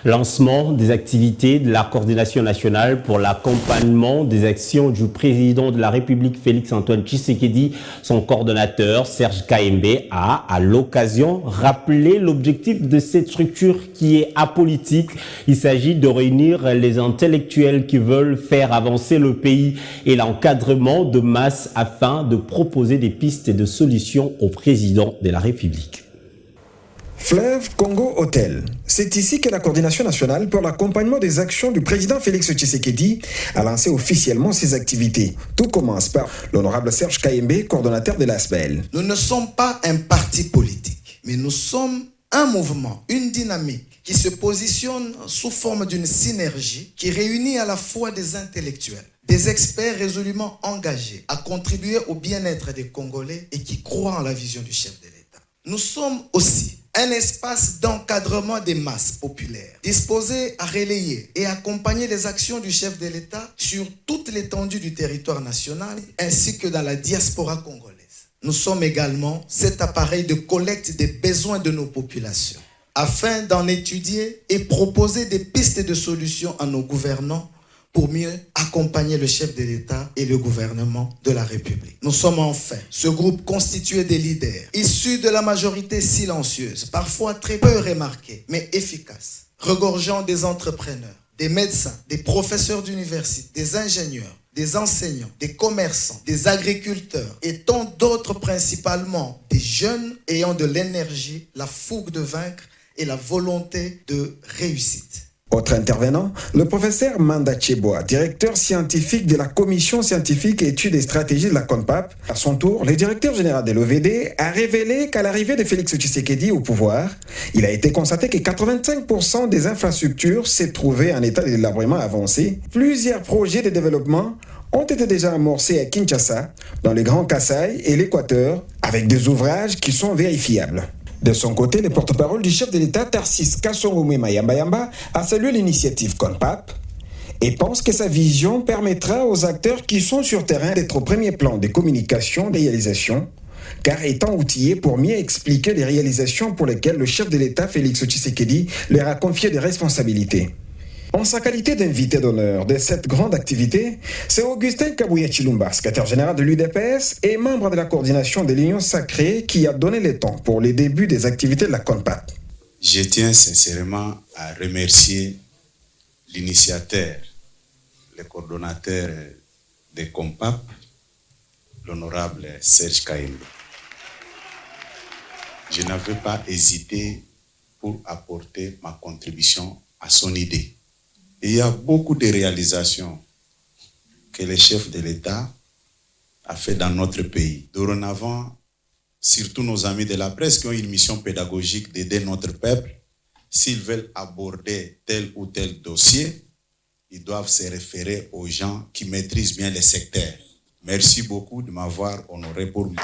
Lancement des activités de la coordination nationale pour l'accompagnement des actions du président de la République Félix-Antoine Tshisekedi. Son coordonnateur Serge Kaembe a, à l'occasion, rappelé l'objectif de cette structure qui est apolitique. Il s'agit de réunir les intellectuels qui veulent faire avancer le pays et l'encadrement de masse afin de proposer des pistes et de solutions au président de la République. Fleuve Congo Hôtel. C'est ici que la coordination nationale pour l'accompagnement des actions du président Félix Tshisekedi a lancé officiellement ses activités. Tout commence par l'honorable Serge Kaembe, coordonnateur de l'ASBEL. Nous ne sommes pas un parti politique, mais nous sommes un mouvement, une dynamique qui se positionne sous forme d'une synergie qui réunit à la fois des intellectuels, des experts résolument engagés à contribuer au bien-être des Congolais et qui croient en la vision du chef de l'État. Nous sommes aussi un espace d'encadrement des masses populaires, disposé à relayer et accompagner les actions du chef de l'État sur toute l'étendue du territoire national, ainsi que dans la diaspora congolaise. Nous sommes également cet appareil de collecte des besoins de nos populations, afin d'en étudier et proposer des pistes de solutions à nos gouvernants pour mieux accompagner le chef de l'État et le gouvernement de la République. Nous sommes enfin ce groupe constitué des leaders, issus de la majorité silencieuse, parfois très peu remarquée, mais efficace, regorgeant des entrepreneurs, des médecins, des professeurs d'université, des ingénieurs, des enseignants, des commerçants, des agriculteurs et tant d'autres, principalement des jeunes ayant de l'énergie, la fougue de vaincre et la volonté de réussite. Autre intervenant, le professeur Manda Cheboa, directeur scientifique de la Commission scientifique et études et stratégies de la CONPAP. À son tour, le directeur général de l'OVD a révélé qu'à l'arrivée de Félix Tshisekedi au pouvoir, il a été constaté que 85% des infrastructures s'est trouvé en état de délabrement avancé. Plusieurs projets de développement ont été déjà amorcés à Kinshasa, dans le Grand Kasaï et l'Équateur, avec des ouvrages qui sont vérifiables. De son côté, le porte-parole du chef de l'État, Tarsis Kasongoumé Mayamba, a salué l'initiative CONPAP et pense que sa vision permettra aux acteurs qui sont sur terrain d'être au premier plan des communications, des réalisations, car étant outillés pour mieux expliquer les réalisations pour lesquelles le chef de l'État, Félix Tshisekedi, leur a confié des responsabilités. En sa qualité d'invité d'honneur de cette grande activité, c'est Augustin Kabouya Chilumba, secrétaire général de l'UDPS et membre de la coordination de l'Union sacrée, qui a donné le temps pour les débuts des activités de la CONPAP. Je tiens sincèrement à remercier l'initiateur, le coordonnateur de CONPAP, l'honorable Serge Kaembe. Je n'avais pas hésité pour apporter ma contribution à son idée. Il y a beaucoup de réalisations que le chef de l'État a fait dans notre pays. Dorénavant, surtout nos amis de la presse qui ont une mission pédagogique d'aider notre peuple, s'ils veulent aborder tel ou tel dossier, ils doivent se référer aux gens qui maîtrisent bien les secteurs. Merci beaucoup de m'avoir honoré pour moi.